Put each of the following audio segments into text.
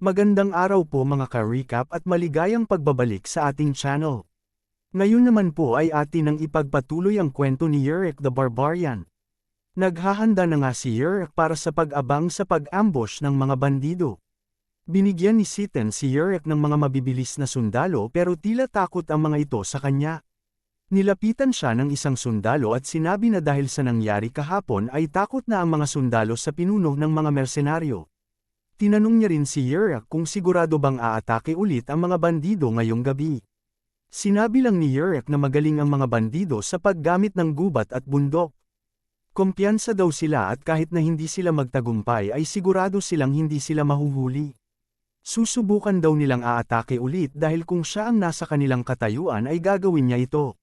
Magandang araw po mga ka-recap at maligayang pagbabalik sa ating channel. Ngayon naman po ay atin ang ipagpatuloy ang kwento ni Yurek the Barbarian. Naghahanda na nga si Yurek para sa pag-abang sa pag-ambush ng mga bandido. Binigyan ni Siten si Yurek ng mga mabibilis na sundalo pero tila takot ang mga ito sa kanya. Nilapitan siya ng isang sundalo at sinabi na dahil sa nangyari kahapon ay takot na ang mga sundalo sa pinuno ng mga mersenaryo. Tinanong niya rin si Yurek kung sigurado bang aatake ulit ang mga bandido ngayong gabi. Sinabi lang ni Yurek na magaling ang mga bandido sa paggamit ng gubat at bundok. Kumpiyansa daw sila at kahit na hindi sila magtagumpay ay sigurado silang hindi sila mahuhuli. Susubukan daw nilang aatake ulit dahil kung siya ang nasa kanilang katayuan ay gagawin niya ito.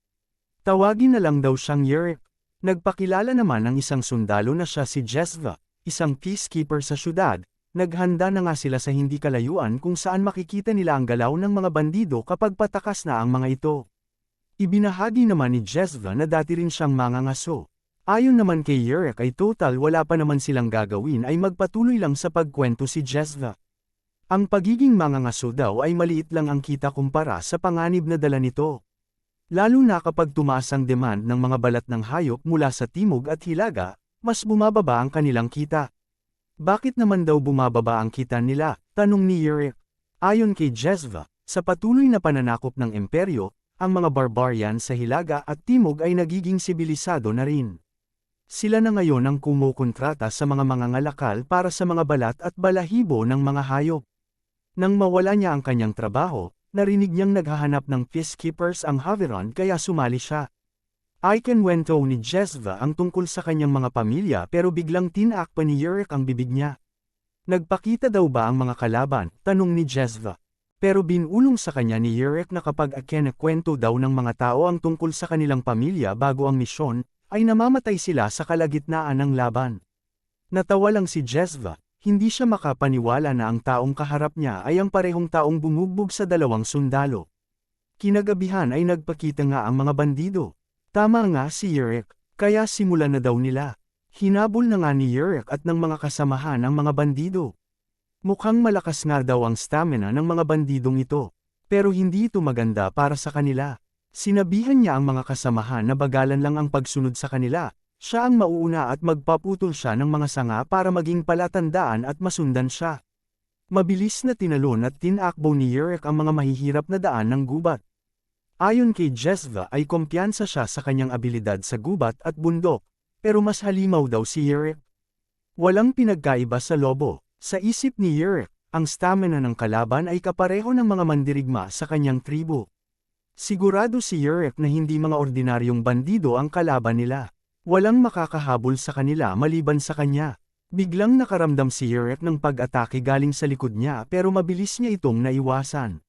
Tawagin na lang daw siyang Yurek. Nagpakilala naman ang isang sundalo na siya si Jezva, isang peacekeeper sa syudad. Naghanda na nga sila sa hindi kalayuan kung saan makikita nila ang galaw ng mga bandido kapag patakas na ang mga ito. Ibinahagi naman ni Jezva na dati rin siyang mangangaso. Ayon naman kay Yurek ay total wala pa naman silang gagawin ay magpatuloy lang sa pagkwento si Jezva. Ang pagiging mangangaso daw ay maliit lang ang kita kumpara sa panganib na dala nito. Lalo na kapag tumaas ang demand ng mga balat ng hayop mula sa timog at hilaga, mas bumababa ang kanilang kita. Bakit naman daw bumababa ang kita nila? Tanong ni Yurek. Ayon kay Jezva, sa patuloy na pananakop ng imperyo, ang mga barbarian sa hilaga at timog ay nagiging sibilisado na rin. Sila na ngayon ang kumukontrata sa mga mangangalakal para sa mga balat at balahibo ng mga hayop. Nang mawala niya ang kanyang trabaho, narinig niyang naghahanap ng peacekeepers ang Haveron kaya sumali siya. Ikinwento ni Jezva ang tungkol sa kanyang mga pamilya pero biglang tinak pa ni Yurek ang bibig niya. Nagpakita daw ba ang mga kalaban? Tanong ni Jezva. Pero binulong sa kanya ni Yurek na kapag kwento daw ng mga tao ang tungkol sa kanilang pamilya bago ang misyon, ay namamatay sila sa kalagitnaan ng laban. Natawa lang si Jezva, hindi siya makapaniwala na ang taong kaharap niya ay ang parehong taong bumugbog sa dalawang sundalo. Kinagabihan ay nagpakita nga ang mga bandido. Tama nga si Yurek, kaya simulan na daw nila. Hinabol na nga ni Yurek at ng mga kasamahan ang mga bandido. Mukhang malakas nga daw ang stamina ng mga bandidong ito, pero hindi ito maganda para sa kanila. Sinabihan niya ang mga kasamahan na bagalan lang ang pagsunod sa kanila, siya ang mauuna at magpaputol siya ng mga sanga para maging palatandaan at masundan siya. Mabilis na tinalon at tinakbo ni Yurek ang mga mahihirap na daan ng gubat. Ayon kay Jezva ay kumpiyansa siya sa kanyang abilidad sa gubat at bundok, pero mas halimaw daw si Yurek. Walang pinagkaiba sa lobo. Sa isip ni Yurek, ang stamina ng kalaban ay kapareho ng mga mandirigma sa kanyang tribo. Sigurado si Yurek na hindi mga ordinaryong bandido ang kalaban nila. Walang makakahabol sa kanila maliban sa kanya. Biglang nakaramdam si Yurek ng pag-atake galing sa likod niya pero mabilis niya itong naiwasan.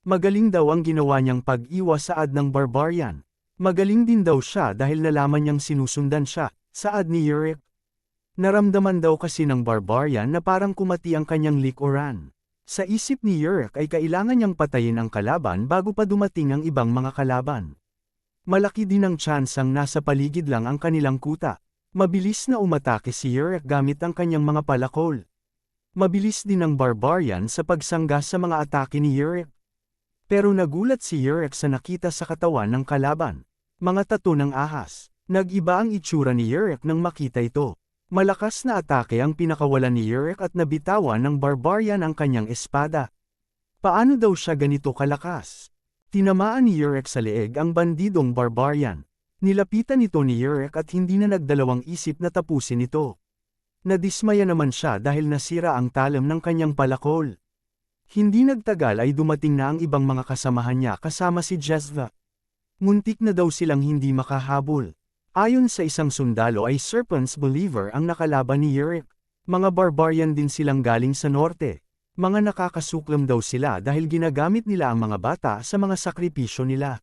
Magaling daw ang ginawa niyang pag-iwas saad ng barbarian. Magaling din daw siya dahil nalaman niyang sinusundan siya, saad ni Yurek. Naramdaman daw kasi ng barbarian na parang kumati ang kanyang likuran. Sa isip ni Yurek ay kailangan niyang patayin ang kalaban bago pa dumating ang ibang mga kalaban. Malaki din ang tsansang nasa paligid lang ang kanilang kuta. Mabilis na umatake si Yurek gamit ang kanyang mga palakol. Mabilis din ang barbarian sa pagsangga sa mga atake ni Yurek. Pero nagulat si Yurek sa nakita sa katawan ng kalaban. Mga tato ng ahas. Nag-iba ang itsura ni Yurek nang makita ito. Malakas na atake ang pinakawalan ni Yurek at nabitawan ng barbarian ang kanyang espada. Paano daw siya ganito kalakas? Tinamaan ni Yurek sa leeg ang bandidong barbarian. Nilapitan ito ni Yurek at hindi na nagdalawang isip na tapusin ito. Nadismaya naman siya dahil nasira ang talam ng kanyang palakol. Hindi nagtagal ay dumating na ang ibang mga kasamahan niya kasama si Jezva. Muntik na daw silang hindi makahabol. Ayon sa isang sundalo ay Serpent's Believer ang nakalaban ni Yurek. Mga barbarian din silang galing sa norte. Mga nakakasuklam daw sila dahil ginagamit nila ang mga bata sa mga sakripisyo nila.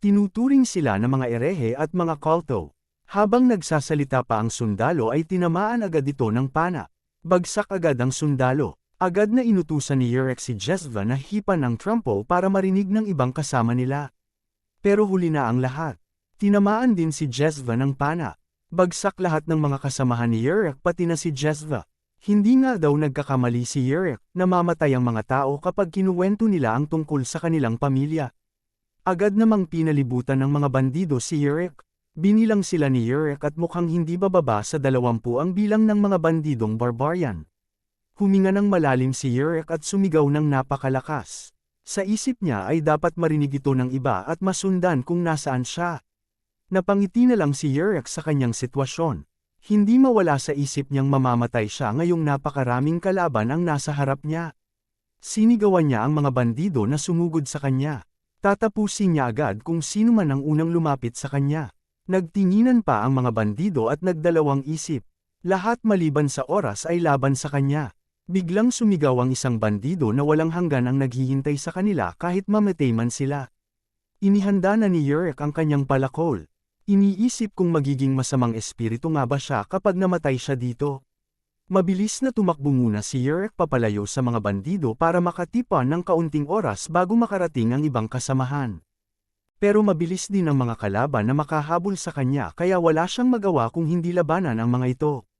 Tinuturing sila na mga erehe at mga kulto. Habang nagsasalita pa ang sundalo ay tinamaan agad ito ng pana. Bagsak agad ang sundalo. Agad na inutusan ni Yurek si Jezva na hipan ang trumpo para marinig ng ibang kasama nila. Pero huli na ang lahat. Tinamaan din si Jezva ng pana. Bagsak lahat ng mga kasamahan ni Yurek pati na si Jezva. Hindi nga daw nagkakamali si Yurek, namamatay ang mga tao kapag kinuwento nila ang tungkol sa kanilang pamilya. Agad namang pinalibutan ng mga bandido si Yurek. Binilang sila ni Yurek at mukhang hindi bababa sa 20 ang bilang ng mga bandidong barbarian. Huminga ng malalim si Yurek at sumigaw ng napakalakas. Sa isip niya ay dapat marinig ito ng iba at masundan kung nasaan siya. Napangiti na lang si Yurek sa kanyang sitwasyon. Hindi mawala sa isip niyang mamamatay siya ngayong napakaraming kalaban ang nasa harap niya. Sinigawan niya ang mga bandido na sumugod sa kanya. Tatapusin niya agad kung sino man ang unang lumapit sa kanya. Nagtinginan pa ang mga bandido at nagdalawang isip. Lahat maliban sa oras ay laban sa kanya. Biglang sumigaw ang isang bandido na walang hanggan ang naghihintay sa kanila kahit mamatay man sila. Inihanda na ni Yurek ang kanyang palakol. Iniisip kung magiging masamang espiritu nga ba siya kapag namatay siya dito. Mabilis na tumakbo muna si Yurek papalayo sa mga bandido para makatipan ng kaunting oras bago makarating ang ibang kasamahan. Pero mabilis din ang mga kalaban na makahabol sa kanya kaya wala siyang magawa kung hindi labanan ang mga ito.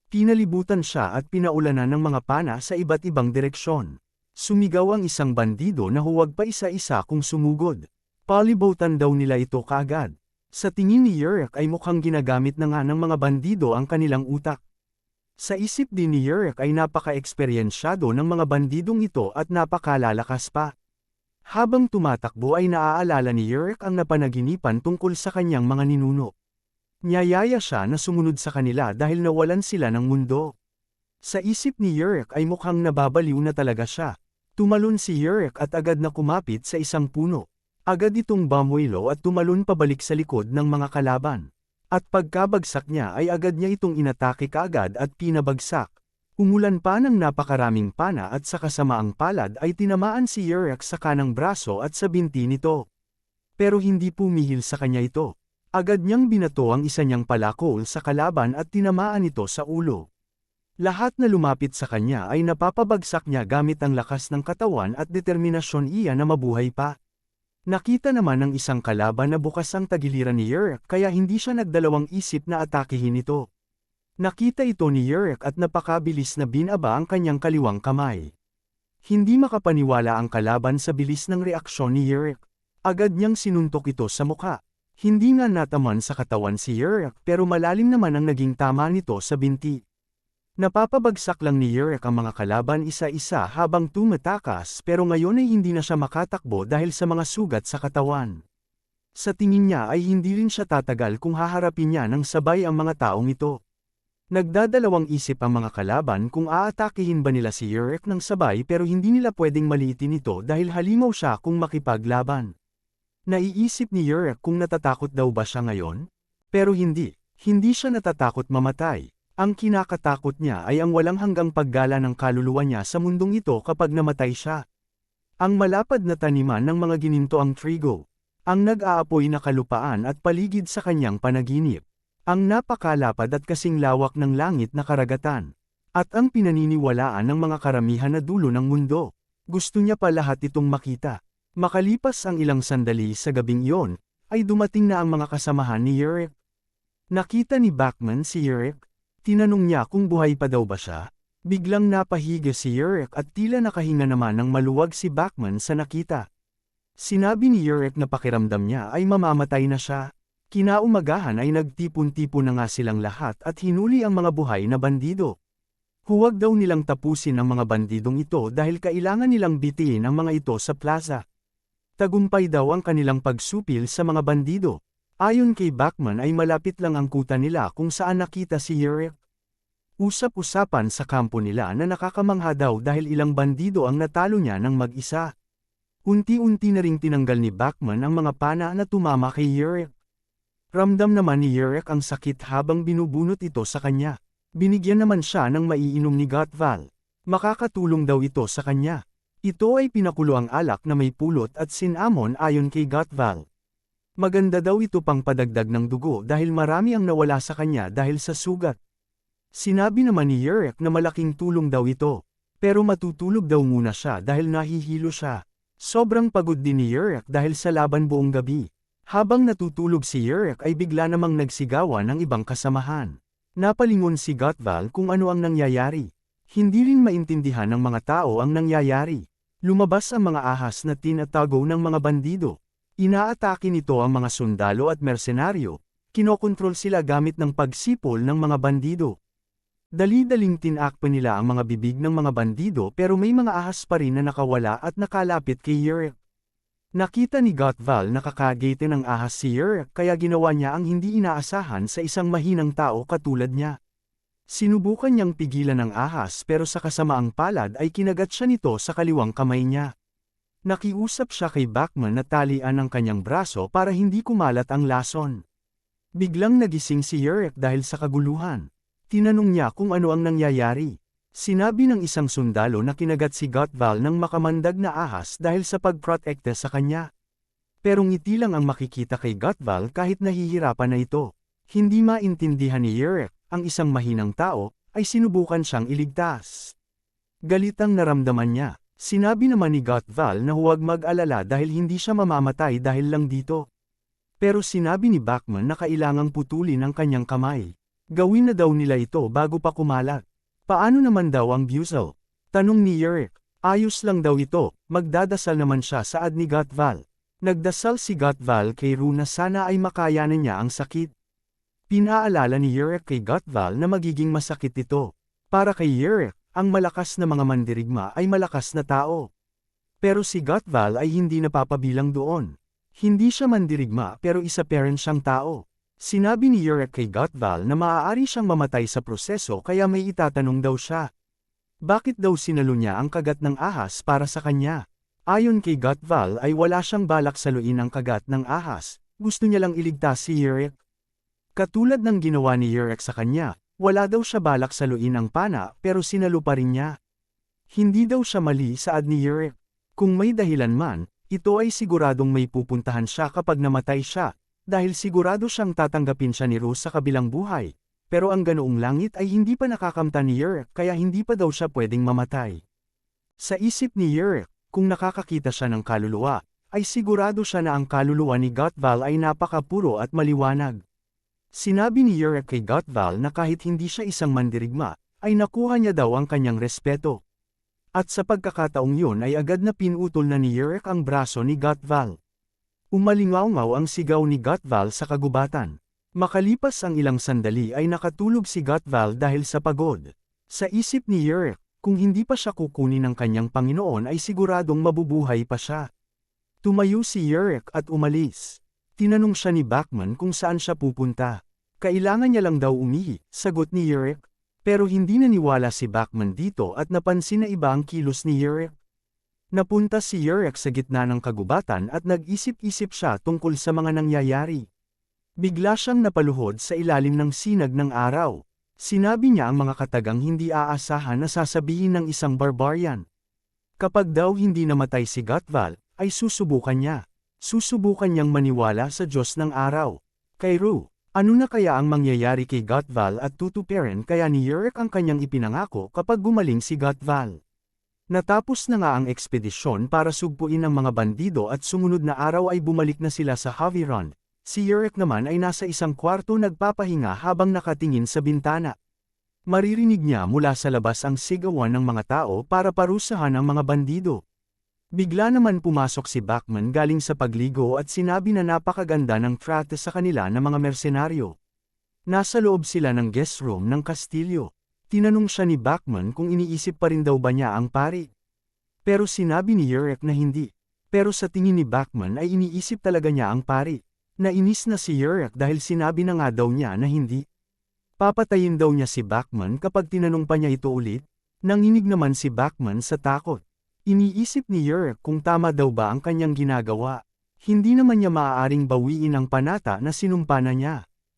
Pinalibutan siya at pinaulanan ng mga pana sa iba't ibang direksyon. Sumigaw ang isang bandido na huwag pa isa-isa kung sumugod. Palibutan daw nila ito kaagad. Sa tingin ni Yurek ay mukhang ginagamit na nga ng mga bandido ang kanilang utak. Sa isip din ni Yurek ay napaka-eksperyensyado ng mga bandidong ito at napakalalakas pa. Habang tumatakbo ay naaalala ni Yurek ang napanaginipan tungkol sa kanyang mga ninuno. Niyayaya siya na sumunod sa kanila dahil nawalan sila ng mundo. Sa isip ni Yurek ay mukhang nababaliw na talaga siya. Tumalon si Yurek at agad na kumapit sa isang puno. Agad itong bumuelo at tumalon pabalik sa likod ng mga kalaban. At pagkabagsak niya ay agad niya itong inatake kaagad at pinabagsak. Umulan pa ng napakaraming pana at sa kasamaang palad ay tinamaan si Yurek sa kanang braso at sa binti nito. Pero hindi pumihil sa kanya ito. Agad niyang binato ang isa niyang palakol sa kalaban at tinamaan ito sa ulo. Lahat na lumapit sa kanya ay napapabagsak niya gamit ang lakas ng katawan at determinasyon iya na mabuhay pa. Nakita naman ng isang kalaban na bukas ang tagiliran ni Yurek kaya hindi siya nagdalawang isip na atakihin ito. Nakita ito ni Yurek at napakabilis na binaba ang kanyang kaliwang kamay. Hindi makapaniwala ang kalaban sa bilis ng reaksyon ni Yurek. Agad niyang sinuntok ito sa mukha. Hindi nga nataman sa katawan si Yurek pero malalim naman ang naging tama nito sa binti. Napapabagsak lang ni Yurek ang mga kalaban isa-isa habang tumatakas pero ngayon ay hindi na siya makatakbo dahil sa mga sugat sa katawan. Sa tingin niya ay hindi rin siya tatagal kung haharapin niya ng sabay ang mga taong ito. Nagdadalawang isip ang mga kalaban kung aatakihin ba nila si Yurek ng sabay pero hindi nila pwedeng maliitin ito dahil halimaw siya kung makipaglaban. Naiisip ni Yurek kung natatakot daw ba siya ngayon? Pero hindi siya natatakot mamatay. Ang kinakatakot niya ay ang walang hanggang paggala ng kaluluwa niya sa mundong ito kapag namatay siya. Ang malapad na taniman ng mga gininto ang trigo. Ang nag-aapoy na kalupaan at paligid sa kanyang panaginip. Ang napakalapad at kasing lawak ng langit na karagatan. At ang pinaniniwalaan ng mga karamihan na dulo ng mundo. Gusto niya pa lahat itong makita. Makalipas ang ilang sandali sa gabing iyon, ay dumating na ang mga kasamahan ni Yurek. Nakita ni Bachman si Yurek. Tinanong niya kung buhay pa daw ba siya. Biglang napahiga si Yurek at tila nakahinga naman ng maluwag si Bachman sa nakita. Sinabi ni Yurek na pakiramdam niya ay mamamatay na siya. Kinaumagahan ay nagtipon-tipon na nga silang lahat at hinuli ang mga buhay na bandido. Huwag daw nilang tapusin ang mga bandidong ito dahil kailangan nilang bitiin ang mga ito sa plaza. Tagumpay daw ang kanilang pagsupil sa mga bandido. Ayon kay Bachman ay malapit lang ang kuta nila kung saan nakita si Yurek. Usap-usapan sa kampo nila na nakakamangha daw dahil ilang bandido ang natalo niya ng mag-isa. Unti-unti na ring tinanggal ni Bachman ang mga pana na tumama kay Yurek. Ramdam naman ni Yurek ang sakit habang binubunot ito sa kanya. Binigyan naman siya ng maiinom ni Gotval. Makakatulong daw ito sa kanya. Ito ay pinakulo ang alak na may pulot at sinamon ayon kay Gotval. Maganda daw ito pang padagdag ng dugo dahil marami ang nawala sa kanya dahil sa sugat. Sinabi naman ni Yurek na malaking tulong daw ito. Pero matutulog daw muna siya dahil nahihilo siya. Sobrang pagod din ni Yurek dahil sa laban buong gabi. Habang natutulog si Yurek ay bigla namang nagsigawan ng ibang kasamahan. Napalingon si Gotval kung ano ang nangyayari. Hindi rin maintindihan ng mga tao ang nangyayari. Lumabas ang mga ahas na tinatago ng mga bandido. Inaatake nito ang mga sundalo at mersenaryo. Kinokontrol sila gamit ng pagsipol ng mga bandido. Dali-daling tinakpan nila ang mga bibig ng mga bandido pero may mga ahas pa rin na nakawala at nakalapit kay Yurek. Nakita ni Gotval na kakagete ng ahas si Yurek kaya ginawa niya ang hindi inaasahan sa isang mahinang tao katulad niya. Sinubukan niyang pigilan ang ahas pero sa kasamaang palad ay kinagat siya nito sa kaliwang kamay niya. Nakiusap siya kay Bachman na talian ang kanyang braso para hindi kumalat ang lason. Biglang nagising si Yurek dahil sa kaguluhan. Tinanong niya kung ano ang nangyayari. Sinabi ng isang sundalo na kinagat si Gotval ng makamandag na ahas dahil sa pagprotekte sa kanya. Pero ngiti lang ang makikita kay Gotval kahit nahihirapan na ito. Hindi maintindihan ni Yurek, ang isang mahinang tao, ay sinubukan siyang iligtas. Galitang naramdaman niya. Sinabi naman ni Gotval na huwag mag-alala dahil hindi siya mamamatay dahil lang dito. Pero sinabi ni Bachman na kailangang putulin ang kanyang kamay. Gawin na daw nila ito bago pa kumalat. Paano naman daw ang Buzel? Tanong ni Yurek. Ayos lang daw ito, magdadasal naman siya saad ni Gotval. Nagdasal si Gotval kay Ru na sana ay makayanan niya ang sakit. Pinaalala ni Yurek kay Gotval na magiging masakit ito. Para kay Yurek, ang malakas na mga mandirigma ay malakas na tao. Pero si Gotval ay hindi napapabilang doon. Hindi siya mandirigma pero isa pa rin siyang tao. Sinabi ni Yurek kay Gotval na maaari siyang mamatay sa proseso kaya may itatanong daw siya. Bakit daw sinalo niya ang kagat ng ahas para sa kanya? Ayon kay Gotval ay wala siyang balak saluin ang kagat ng ahas, gusto niya lang iligtas si Yurek. Katulad ng ginawa ni Yurek sa kanya, wala daw siya balak saluin ang pana pero sinalo pa rin niya. Hindi daw siya mali saad ni Yurek. Kung may dahilan man, ito ay siguradong may pupuntahan siya kapag namatay siya, dahil sigurado siyang tatanggapin siya ni Rose sa kabilang buhay. Pero ang ganoong langit ay hindi pa nakakamtan ni Yurek kaya hindi pa daw siya pwedeng mamatay. Sa isip ni Yurek, kung nakakakita siya ng kaluluwa, ay sigurado siya na ang kaluluwa ni Gotval ay napakapuro at maliwanag. Sinabi ni Yurek kay Gotval na kahit hindi siya isang mandirigma, ay nakuha niya daw ang kanyang respeto. At sa pagkakataong yun ay agad na pinutol na ni Yurek ang braso ni Gotval. Umalingaw-ngaw ang sigaw ni Gotval sa kagubatan. Makalipas ang ilang sandali ay nakatulog si Gotval dahil sa pagod. Sa isip ni Yurek, kung hindi pa siya kukunin ng kanyang Panginoon ay siguradong mabubuhay pa siya. Tumayo si Yurek at umalis. Tinanong siya ni Bachman kung saan siya pupunta. Kailangan niya lang daw umihi, sagot ni Yurek. Pero hindi naniwala si Bachman dito at napansin na iba ang kilos ni Yurek. Napunta si Yurek sa gitna ng kagubatan at nag-isip-isip siya tungkol sa mga nangyayari. Bigla siyang napaluhod sa ilalim ng sinag ng araw. Sinabi niya ang mga katagang hindi aasahan na sasabihin ng isang barbarian. Kapag daw hindi namatay si Gotval, ay susubukan niya. Susubukan niyang maniwala sa Diyos ng araw. Kay Ru, ano na kaya ang mangyayari kay Gotval at tutuparin kaya ni Yurek ang kanyang ipinangako kapag gumaling si Gotval. Natapos na nga ang ekspedisyon para sugpuin ang mga bandido at sumunod na araw ay bumalik na sila sa Haviron. Si Yurek naman ay nasa isang kwarto nagpapahinga habang nakatingin sa bintana. Maririnig niya mula sa labas ang sigawan ng mga tao para parusahan ang mga bandido. Bigla naman pumasok si Bachman galing sa pagligo at sinabi na napakaganda ng trate sa kanila ng mga mersenaryo. Nasa loob sila ng guest room ng kastilyo. Tinanong siya ni Bachman kung iniisip pa rin daw ba niya ang pari. Pero sinabi ni Yurek na hindi. Pero sa tingin ni Bachman ay iniisip talaga niya ang pari. Nainis na si Yurek dahil sinabi na nga daw niya na hindi. Papatayin daw niya si Bachman kapag tinanong pa niya ito ulit. Nanginig naman si Bachman sa takot. Iniisip ni Yurek kung tama daw ba ang kanyang ginagawa. Hindi naman niya maaaring bawiin ang panata na sinumpa na niya.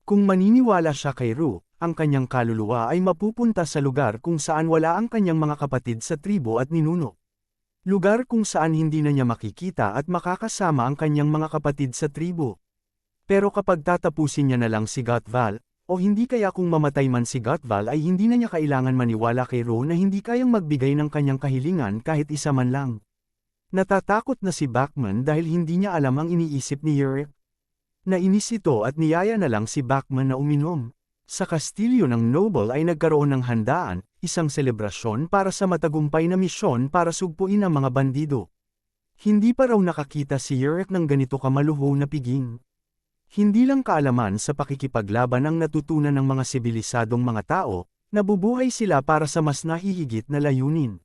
Kung maniniwala siya kay Ru, ang kanyang kaluluwa ay mapupunta sa lugar kung saan wala ang kanyang mga kapatid sa tribo at ninuno. Lugar kung saan hindi na niya makikita at makakasama ang kanyang mga kapatid sa tribo. Pero kapag tatapusin niya na lang si Gotval, o hindi kaya kung mamatay man si Gotval ay hindi na niya kailangan maniwala kay Ru na hindi kayang magbigay ng kanyang kahilingan kahit isa man lang. Natatakot na si Bachman dahil hindi niya alam ang iniisip ni Yurek. Nainis ito at niyaya na lang si Bachman na uminom. Sa kastilyo ng Noble ay nagkaroon ng handaan, isang selebrasyon para sa matagumpay na misyon para sugpuin ang mga bandido. Hindi pa raw nakakita si Yurek ng ganito kamaluho na piging. Hindi lang kaalaman sa pakikipaglaban ang natutunan ng mga sibilisadong mga tao, nabubuhay sila para sa mas nahihigit na layunin.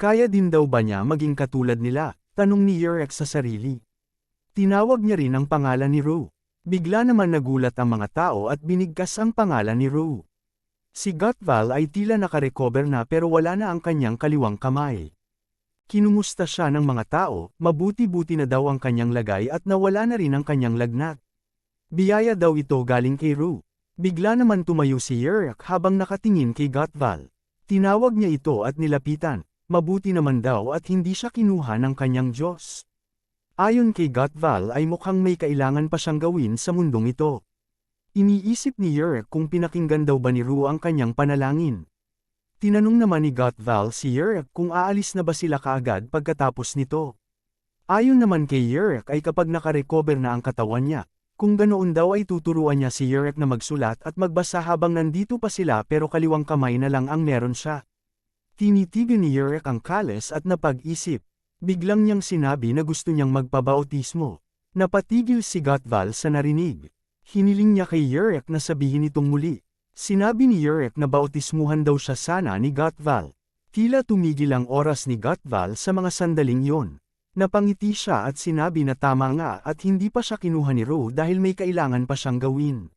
Kaya din daw ba niya maging katulad nila? Tanong ni Yurek sa sarili. Tinawag niya rin ang pangalan ni Rue. Bigla naman nagulat ang mga tao at binigkas ang pangalan ni Rue. Si Gutval ay tila nakarecover na pero wala na ang kanyang kaliwang kamay. Kinumusta siya ng mga tao, mabuti-buti na daw ang kanyang lagay at nawala na rin ang kanyang lagnat. Biyaya daw ito galing kay Rue. Bigla naman tumayo si Yurek habang nakatingin kay Gutval. Tinawag niya ito at nilapitan. Mabuti naman daw at hindi siya kinuha ng kanyang Diyos. Ayon kay Gutval ay mukhang may kailangan pa siyang gawin sa mundong ito. Iniisip ni Yurek kung pinakinggan daw ba ni Rue ang kanyang panalangin. Tinanong naman ni Gutval si Yurek kung aalis na ba sila kaagad pagkatapos nito. Ayon naman kay Yurek ay kapag nakarecover na ang katawan niya, kung ganoon daw ay tuturuan niya si Yurek na magsulat at magbasa habang nandito pa sila pero kaliwang kamay na lang ang meron siya. Tinitigan ni Yurek ang kales at napag-isip. Biglang niyang sinabi na gusto niyang magpabautismo. Napatigil si Gutval sa narinig. Hiniling niya kay Yurek na sabihin itong muli. Sinabi ni Yurek na bautismuhan daw siya sana ni Gutval. Tila tumigil ang oras ni Gutval sa mga sandaling yon. Napangiti siya at sinabi na tama nga at hindi pa siya kinuha ni Rue dahil may kailangan pa siyang gawin.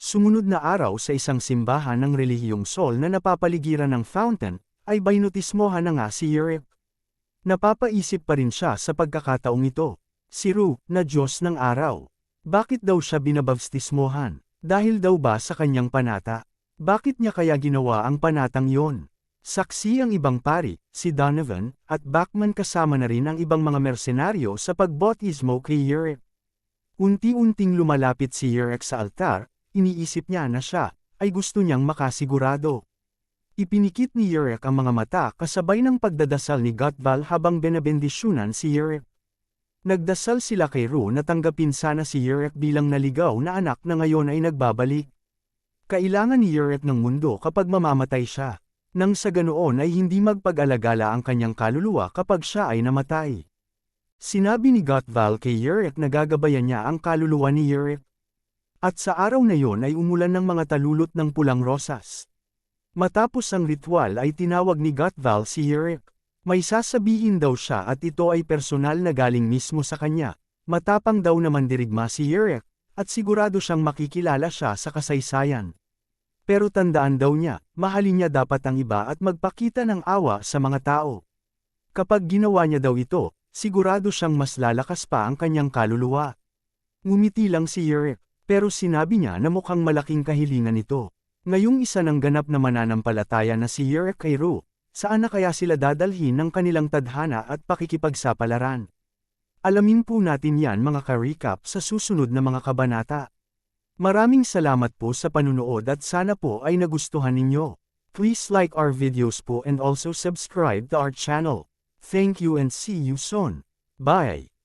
Sumunod na araw sa isang simbahan ng relihiyong Sol na napapaligiran ng fountain, ay bautismohan na nga si Yurek. Napapaisip pa rin siya sa pagkakataong ito. Si Rue, na Diyos ng araw. Bakit daw siya binabautismohan? Dahil daw ba sa kanyang panata? Bakit niya kaya ginawa ang panatang yon? Saksi ang ibang pari, si Donovan, at Bachman kasama na rin ang ibang mga mersenaryo sa pagbautismo kay Yurek. Unti-unting lumalapit si Yurek sa altar, iniisip niya na siya, ay gusto niyang makasigurado. Ipinikit ni Yurek ang mga mata kasabay ng pagdadasal ni Gutval habang benebendisyunan si Yurek. Nagdasal sila kay Rue na tanggapin sana si Yurek bilang naligaw na anak na ngayon ay nagbabalik. Kailangan ni Yurek ng mundo kapag mamamatay siya. Nang sa ganoon ay hindi magpag-alagala ang kanyang kaluluwa kapag siya ay namatay. Sinabi ni Gutval kay Yurek na gagabayan niya ang kaluluwa ni Yurek. At sa araw na yon ay umulan ng mga talulot ng pulang rosas. Matapos ang ritual ay tinawag ni Gutval si Yurek. May sasabihin daw siya at ito ay personal na galing mismo sa kanya. Matapang daw naman dirigma si Yurek, at sigurado siyang makikilala siya sa kasaysayan. Pero tandaan daw niya, mahalin niya dapat ang iba at magpakita ng awa sa mga tao. Kapag ginawa niya daw ito, sigurado siyang mas lalakas pa ang kanyang kaluluwa. Ngumiti lang si Yurek, pero sinabi niya na mukhang malaking kahilingan ito. Ngayong isa ng ganap na mananampalataya na si Yurek kay Rue, saan na kaya sila dadalhin ng kanilang tadhana at pakikipagsapalaran? Alamin po natin yan mga ka-recap sa susunod na mga kabanata. Maraming salamat po sa panunood at sana po ay nagustuhan ninyo. Please like our videos po and also subscribe to our channel. Thank you and see you soon. Bye!